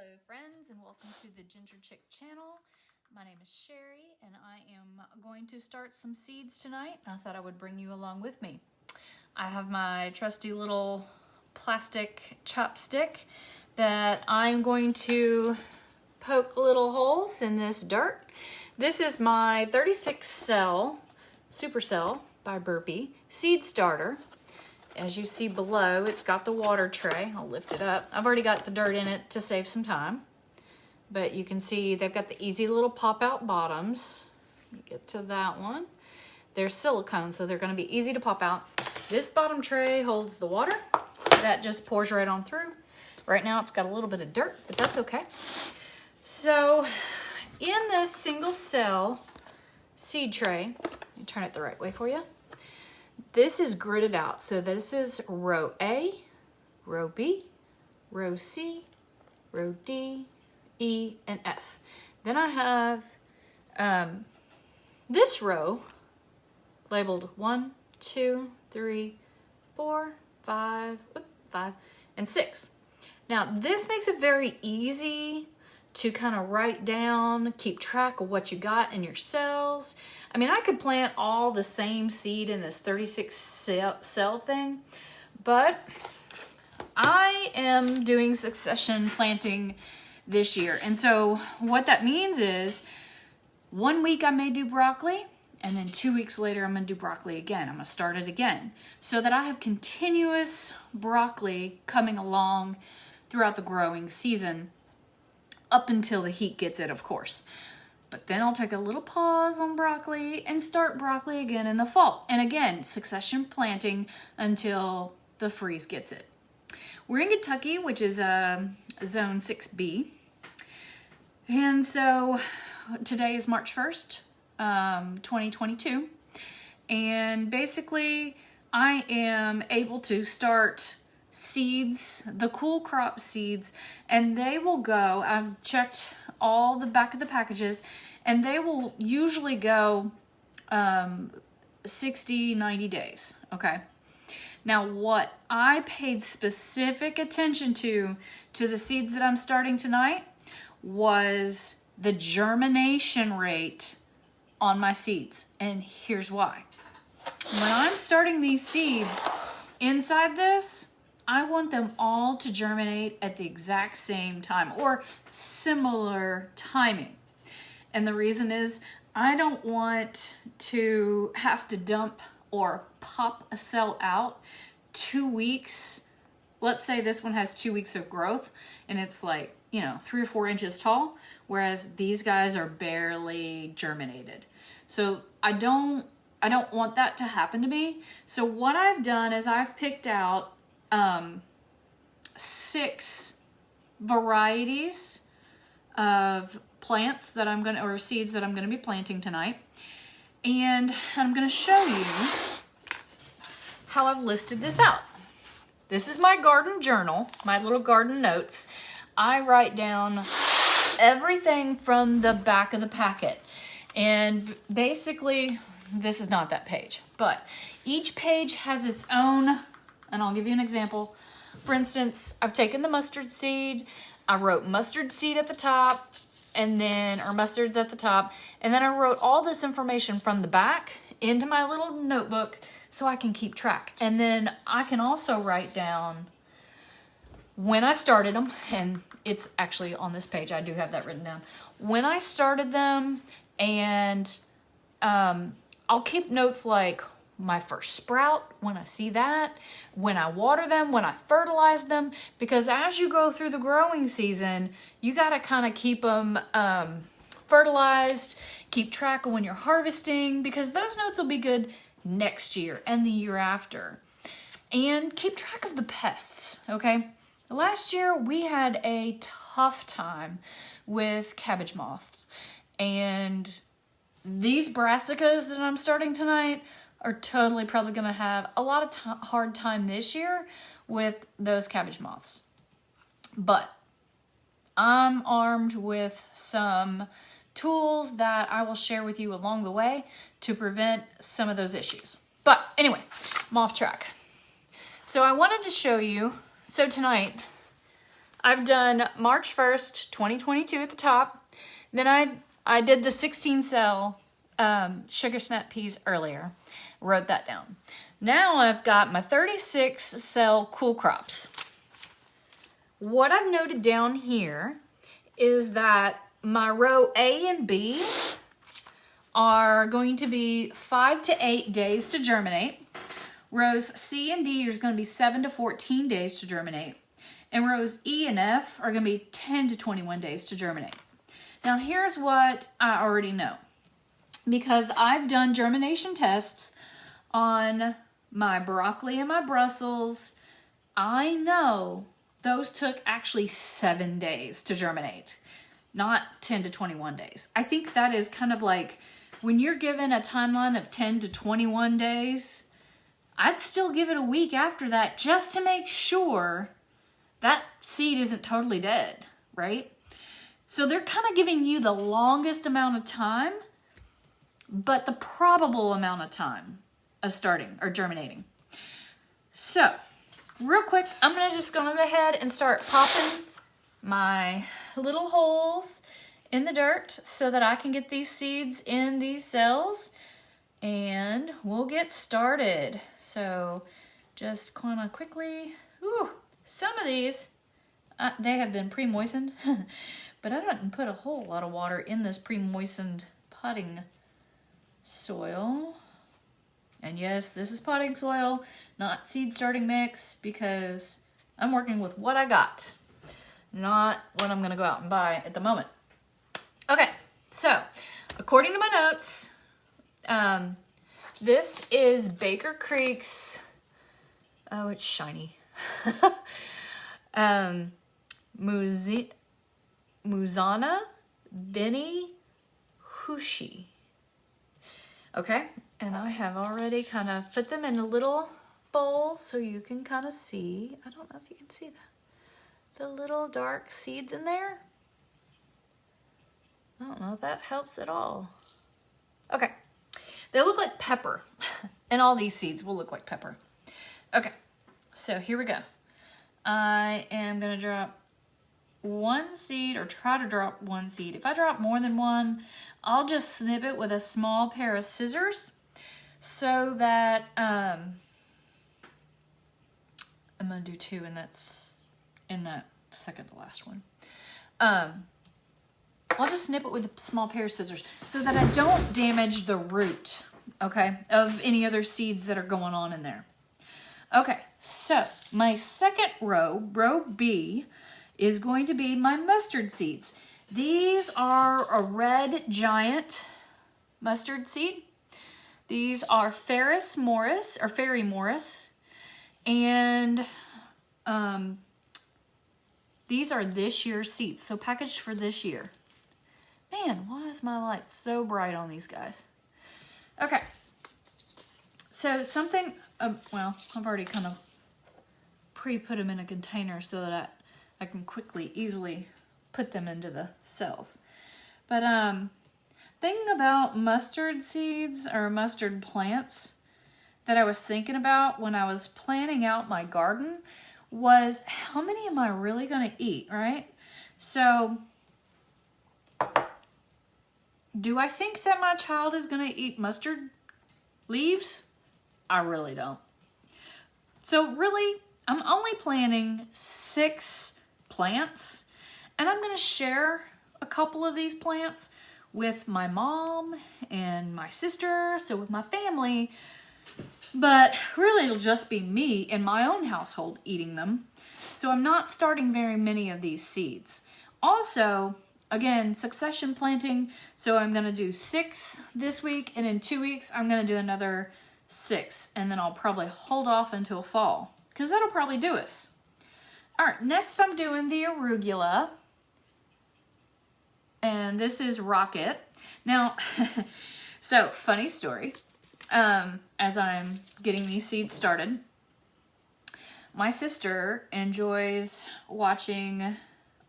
Hello friends, and welcome to the Ginger Chick channel. My name is Sherry and I am going to start some seeds tonight. I thought I would bring you along with me. I have my trusty little plastic chopstick that I'm going to poke little holes in this dirt. This is my 36 cell Supercell by Burpee seed starter. As you see below, it's got the water tray. I'll lift it up. I've already got the dirt in it to save some time. But you can see they've got the easy little pop-out bottoms. You get to that one. They're silicone, so they're going to be easy to pop out. This bottom tray holds the water. That just pours right on through. Right now it's got a little bit of dirt, but that's okay. So in this single cell seed tray, let me turn it the right way for you. This is gridded out. So this is row A, row B, row C, row D, E, and F. Then I have this row labeled 1, 2, 3, 4, 5, 5, and 6. Now this makes it very easy to kind of write down, keep track of what you got in your cells. I mean, I could plant all the same seed in this 36 cell thing, but I am doing succession planting this year. And so what that means is 1 week I may do broccoli, and then 2 weeks later I'm gonna do broccoli again. I'm gonna start it again so that I have continuous broccoli coming along throughout the growing season, up until the heat gets it, of course. But then I'll take a little pause on broccoli and start broccoli again in the fall. And again, succession planting until the freeze gets it. We're in Kentucky, which is zone 6B. And so today is March 1st, 2022. And basically I am able to start seeds, the cool crop seeds, and they will go, I've checked all the back of the packages, and they will usually go 60, 90 days, okay? Now what I paid specific attention to the seeds that I'm starting tonight was the germination rate on my seeds, and here's why. When I'm starting these seeds inside this, I want them all to germinate at the exact same time or similar timing. And the reason is I don't want to have to dump or pop a cell out 2 weeks. Let's say this one has 2 weeks of growth and it's like, 3 or 4 inches tall, whereas these guys are barely germinated. So I don't want that to happen to me. So what I've done is I've picked out 6 varieties of plants that I'm gonna, or seeds that I'm gonna be planting tonight. And I'm gonna show you how I've listed this out. This is my garden journal, my little garden notes. I write down everything from the back of the packet. And basically, this is not that page, but each page has its own. And I'll give you an example. For instance, I've taken the mustard seed. I wrote mustard seed at the top, and then, or mustards at the top. And then I wrote all this information from the back into my little notebook so I can keep track. And then I can also write down when I started them, and it's actually on this page. I do have that written down. When I started them, and I'll keep notes like my first sprout, when I see that, when I water them, when I fertilize them, because as you go through the growing season, you got to kind of keep them fertilized, keep track of when you're harvesting, because those notes will be good next year and the year after. And keep track of the pests, okay? Last year we had a tough time with cabbage moths, and these brassicas that I'm starting tonight are totally probably going to have a lot of hard time this year with those cabbage moths. But I'm armed with some tools that I will share with you along the way to prevent some of those issues. But anyway, I'm off track. So I wanted to show you, so tonight I've done March 1st, 2022 at the top. Then I did the 16 cell sugar snap peas earlier. Wrote that down. Now I've got my 36 cell cool crops. What I've noted down here is that my row A and B are going to be 5 to 8 days to germinate. Rows C and D are going to be 7 to 14 days to germinate. And rows E and F are going to be 10 to 21 days to germinate. Now here's what I already know. Because I've done germination tests on my broccoli and my Brussels, I know those took actually 7 days to germinate, not 10 to 21 days. I think that is kind of like when you're given a timeline of 10 to 21 days, I'd still give it a week after that just to make sure that seed isn't totally dead, right? So they're kind of giving you the longest amount of time, but the probable amount of time of starting or germinating. So, real quick, I'm just gonna go ahead and start popping my little holes in the dirt so that I can get these seeds in these cells, and we'll get started. So, just kind of quickly, some of these, they have been pre-moistened, but I didn't put a whole lot of water in this pre-moistened potting soil. And yes, this is potting soil, not seed starting mix, because I'm working with what I got, not what I'm gonna go out and buy at the moment. Okay, so according to my notes, this is Baker Creek's, oh, it's shiny, Musuza Beni Housni. Okay, and I have already kind of put them in a little bowl so you can kind of see. I don't know if you can see that. The little dark seeds in there. I don't know if that helps at all. Okay, they look like pepper. And all these seeds will look like pepper. Okay, so here we go. I am gonna drop one seed, or try to drop one seed. If I drop more than one, I'll just snip it with a small pair of scissors so that I'm gonna do two, and that's in that second to last one. I'll just snip it with a small pair of scissors so that I don't damage the root, okay, of any other seeds that are going on in there. Okay, so my second row, row B, is going to be my mustard seeds. These are a red giant mustard seed. These are Fairy Morris, and these are this year's seeds, so packaged for this year. Man, why is my light so bright on these guys? Okay, so something, well, I've already kind of pre-put them in a container so that I can quickly, easily put them into the cells. But thing about mustard seeds or mustard plants that I was thinking about when I was planning out my garden was, how many am I really going to eat, right? So, do I think that my child is going to eat mustard leaves? I really don't. So really, I'm only planting 6 plants, and I'm going to share a couple of these plants with my mom and my sister, so with my family, but really it'll just be me in my own household eating them. So I'm not starting very many of these seeds. Also, again, succession planting, so I'm going to do 6 this week, and in 2 weeks I'm going to do another 6, and then I'll probably hold off until fall, because that'll probably do us. All right, next I'm doing the arugula, and this is Rocket. Now, so funny story, as I'm getting these seeds started, my sister enjoys watching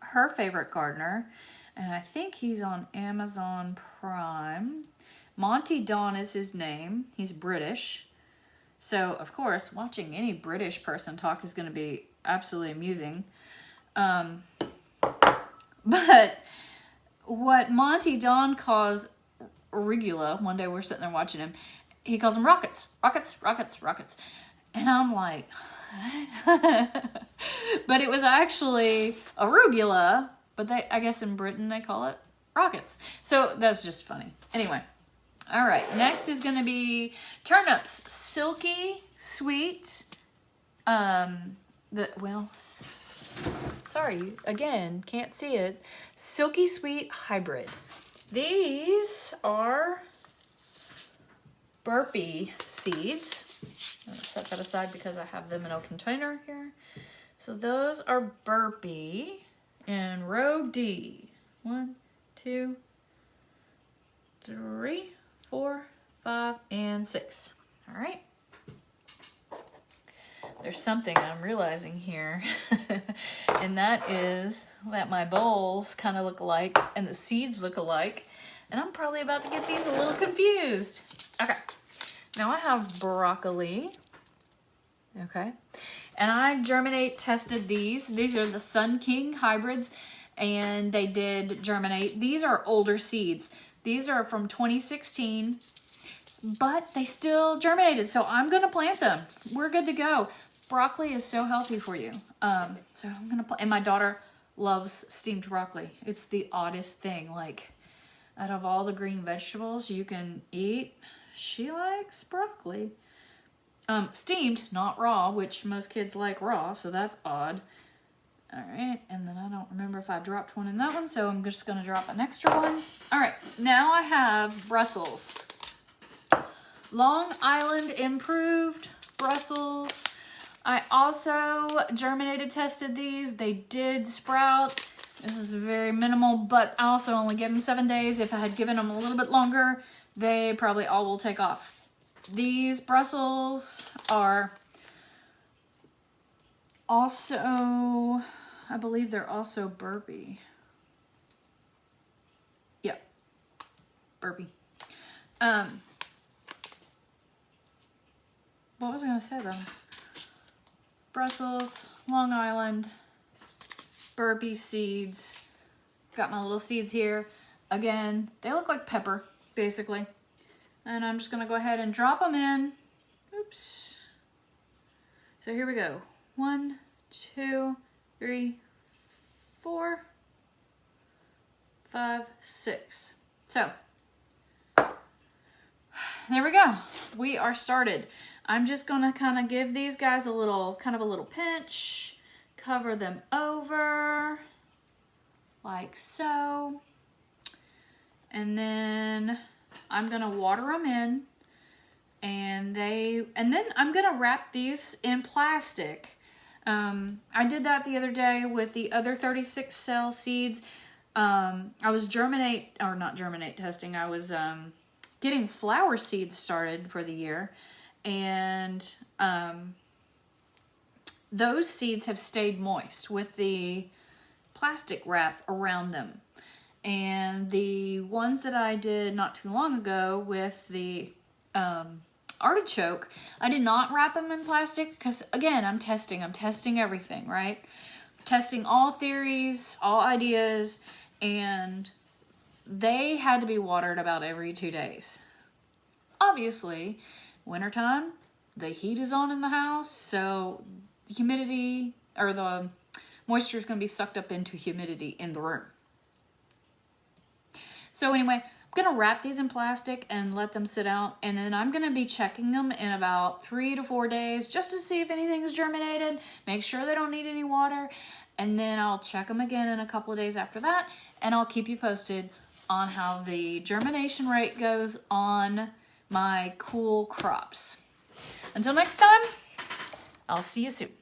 her favorite gardener, and I think he's on Amazon Prime. Monty Don is his name. He's British. So, of course, watching any British person talk is going to be absolutely amusing. But what Monty Don calls Arugula, one day we're sitting there watching him, he calls them rockets, rockets, rockets, rockets. And I'm like, but it was actually arugula, but I guess in Britain they call it rockets. So that's just funny. Anyway, all right, next is going to be Turnips Silky Sweet. Sorry, again, can't see it. Silky Sweet Hybrid. These are burpee seeds. I'm going to set that aside because I have them in a container here. So those are burpee in row D. 1, 2, 3, 4, 5, and 6. All right. There's something I'm realizing here, and that is that my bowls kind of look alike and the seeds look alike, and I'm probably about to get these a little confused. Okay, now I have broccoli, okay, and I germinate tested these. These are the Sun King hybrids, and they did germinate. These are older seeds. These are from 2016, but they still germinated, so I'm gonna plant them. We're good to go. Broccoli is so healthy for you. So I'm gonna and my daughter loves steamed broccoli. It's the oddest thing. Like, out of all the green vegetables you can eat, she likes broccoli. Steamed, not raw, which most kids like raw, so that's odd. All right, and then I don't remember if I dropped one in that one, so I'm just gonna drop an extra one. All right, now I have Brussels. Long Island Improved Brussels. I also germinated tested these. They did sprout. This is very minimal, but I also only gave them 7 days. If I had given them a little bit longer, they probably all will take off. These Brussels are also, I believe they're also burpee. Yeah, burpee. What was I gonna say about them? Brussels, Long Island, burpee seeds. Got my little seeds here. Again, they look like pepper, basically. And I'm just gonna go ahead and drop them in. Oops. So here we go. 1, 2, 3, 4, 5, 6. So, there we go. We are started. I'm just gonna kind of give these guys a little pinch, cover them over, like so. And then I'm gonna water them in, and then I'm gonna wrap these in plastic. I did that the other day with the other 36 cell seeds. I was not germinate testing. I was getting flower seeds started for the year, and those seeds have stayed moist with the plastic wrap around them. And the ones that I did not too long ago with the artichoke, I did not wrap them in plastic because, again, I'm testing everything, right? Testing all theories, all ideas, and they had to be watered about every 2 days. Obviously, wintertime, the heat is on in the house, so the humidity, or the moisture is going to be sucked up into humidity in the room. So anyway, I'm going to wrap these in plastic and let them sit out, and then I'm going to be checking them in about 3 to 4 days just to see if anything's germinated, make sure they don't need any water, and then I'll check them again in a couple of days after that, and I'll keep you posted on how the germination rate goes on my cool crops. Until next time, I'll see you soon.